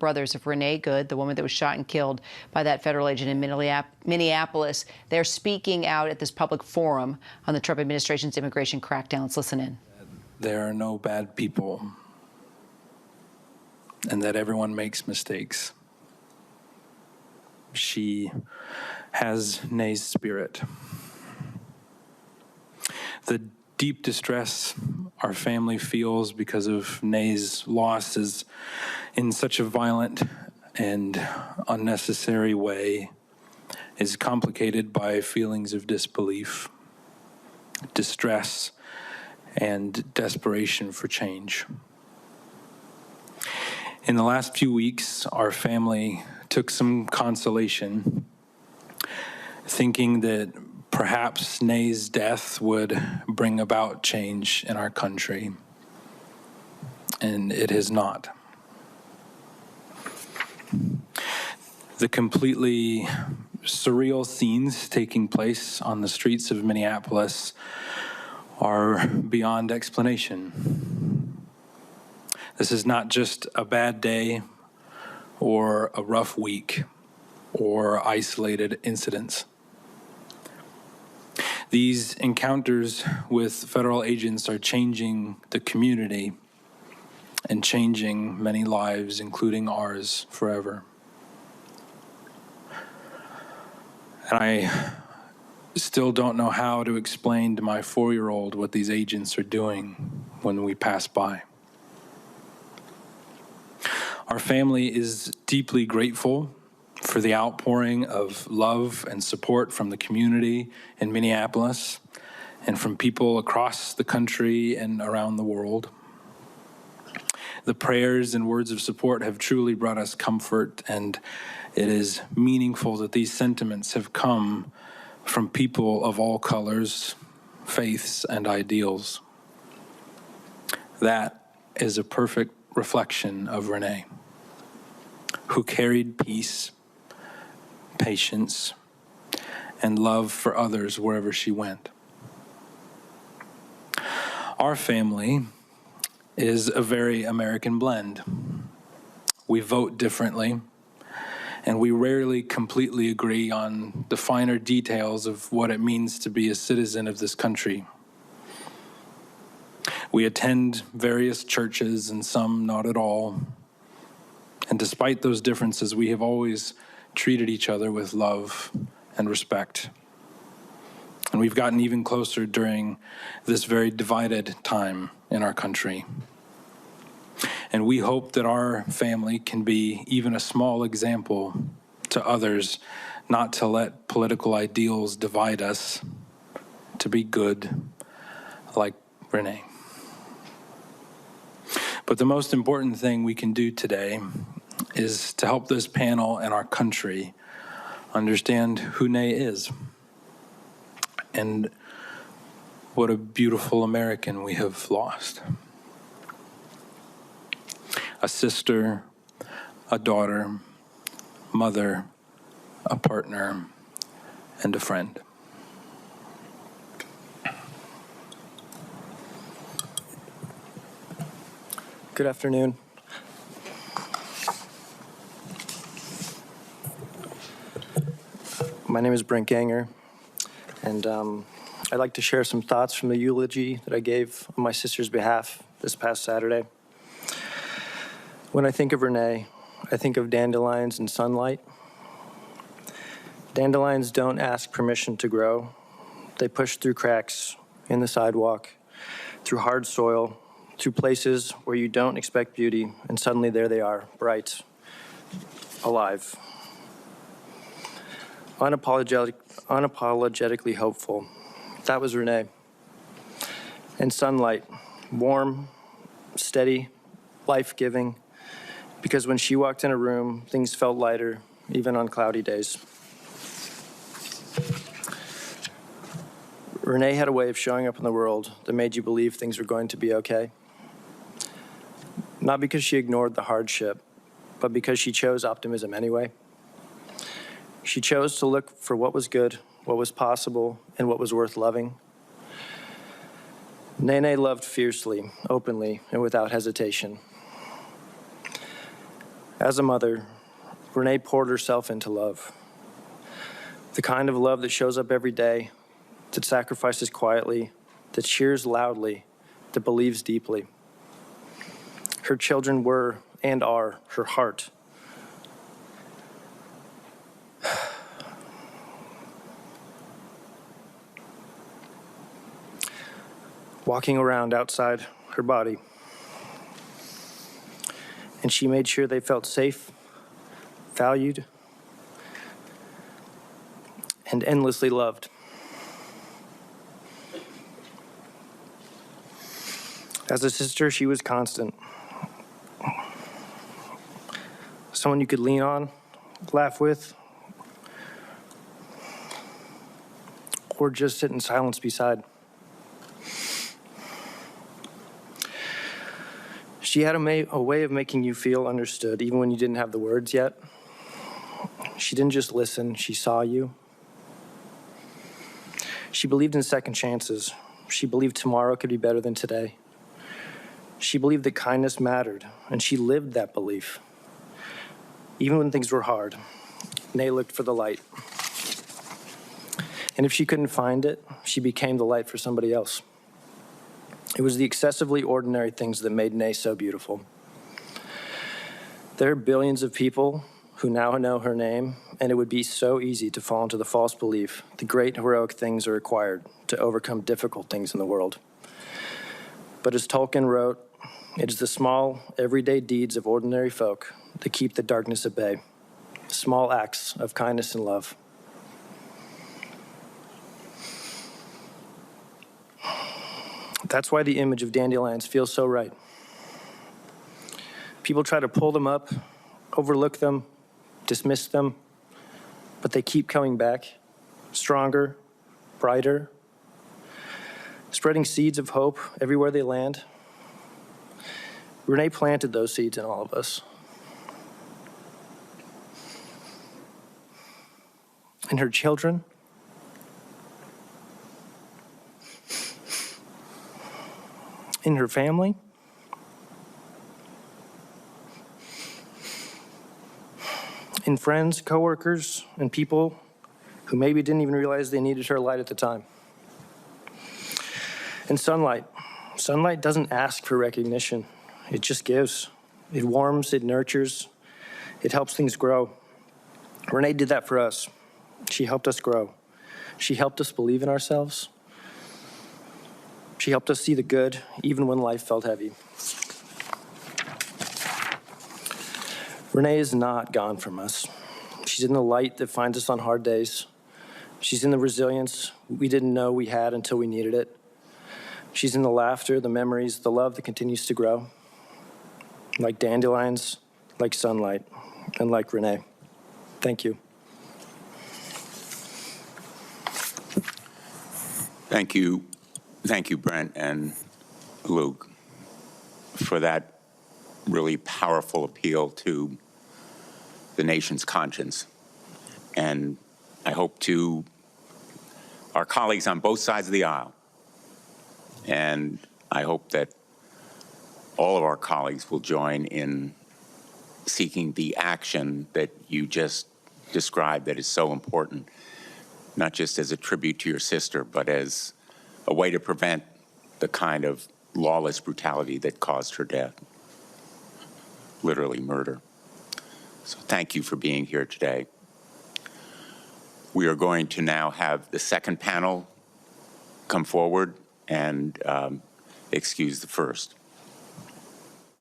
brothers of Renee Good, the woman that was shot and killed by that federal agent in Minneapolis. They're speaking out at this public forum on the Trump administration's immigration crackdown. Let's listen in. There are no bad people, and that everyone makes mistakes. She has Renee's spirit. The deep distress our family feels because of Renee's loss is in such a violent and unnecessary way is complicated by feelings of disbelief, distress, and desperation for change. In the last few weeks, our family took some consolation, thinking that perhaps Renee's death would bring about change in our country, and it has not. The completely surreal scenes taking place on the streets of Minneapolis are beyond explanation. This is not just a bad day or a rough week or isolated incidents. These encounters with federal agents are changing the community and changing many lives, including ours, forever. And I still don't know how to explain to my 4-year-old what these agents are doing when we pass by. Our family is deeply grateful for the outpouring of love and support from the community in Minneapolis and from people across the country and around the world. The prayers and words of support have truly brought us comfort, and it is meaningful that these sentiments have come from people of all colors, faiths, and ideals. That is a perfect reflection of Renee, who carried peace, patience, and love for others wherever she went. Our family is a very American blend. We vote differently, and we rarely completely agree on the finer details of what it means to be a citizen of this country. We attend various churches and some not at all. And despite those differences, we have always treated each other with love and respect. And we've gotten even closer during this very divided time in our country. And we hope that our family can be even a small example to others, not to let political ideals divide us, to be good, like Renee. But the most important thing we can do today is to help this panel and our country understand who Renee is and what a beautiful American we have lost. A sister, a daughter, mother, a partner, and a friend. Good afternoon. My name is Brent Ganger, and I'd like to share some thoughts from the eulogy that I gave on my sister's behalf this past Saturday. When I think of Renee, I think of dandelions and sunlight. Dandelions don't ask permission to grow. They push through cracks in the sidewalk, through hard soil, through places where you don't expect beauty, and suddenly there they are, bright, alive. Unapologetically hopeful. That was Renee. And sunlight, warm, steady, life-giving, because when she walked in a room, things felt lighter, even on cloudy days. Renee had a way of showing up in the world that made you believe things were going to be okay. Not because she ignored the hardship, but because she chose optimism anyway. She chose to look for what was good, what was possible, and what was worth loving. Renee loved fiercely, openly, and without hesitation. As a mother, Renee poured herself into love. The kind of love that shows up every day, that sacrifices quietly, that cheers loudly, that believes deeply. Her children were and are her heart. Walking around outside her body. And she made sure they felt safe, valued, and endlessly loved. As a sister, she was constant. Someone you could lean on, laugh with, or just sit in silence beside. She had a way of making you feel understood, even when you didn't have the words yet. She didn't just listen, she saw you. She believed in second chances. She believed tomorrow could be better than today. She believed that kindness mattered, and she lived that belief. Even when things were hard, Renee looked for the light. And if she couldn't find it, she became the light for somebody else. It was the excessively ordinary things that made Renee so beautiful. There are billions of people who now know her name, and it would be so easy to fall into the false belief that great heroic things are required to overcome difficult things in the world. But as Tolkien wrote, it is the small, everyday deeds of ordinary folk that keep the darkness at bay, small acts of kindness and love. That's why the image of dandelions feels so right. People try to pull them up, overlook them, dismiss them, but they keep coming back, stronger, brighter, spreading seeds of hope everywhere they land. Renee planted those seeds in all of us. And her children, in her family, in friends, coworkers, and people who maybe didn't even realize they needed her light at the time. And sunlight. Sunlight doesn't ask for recognition. It just gives. It warms, it nurtures, it helps things grow. Renee did that for us. She helped us grow. She helped us believe in ourselves. She helped us see the good, even when life felt heavy. Renee is not gone from us. She's in the light that finds us on hard days. She's in the resilience we didn't know we had until we needed it. She's in the laughter, the memories, the love that continues to grow. Like dandelions, like sunlight, and like Renee. Thank you. Thank you. Thank you, Brent and Luke, for that really powerful appeal to the nation's conscience. And I hope to our colleagues on both sides of the aisle, and I hope that all of our colleagues will join in seeking the action that you just described that is so important, not just as a tribute to your sister, but as a way to prevent the kind of lawless brutality that caused her death, literally murder. So thank you for being here today. We are going to now have the second panel come forward and excuse the first.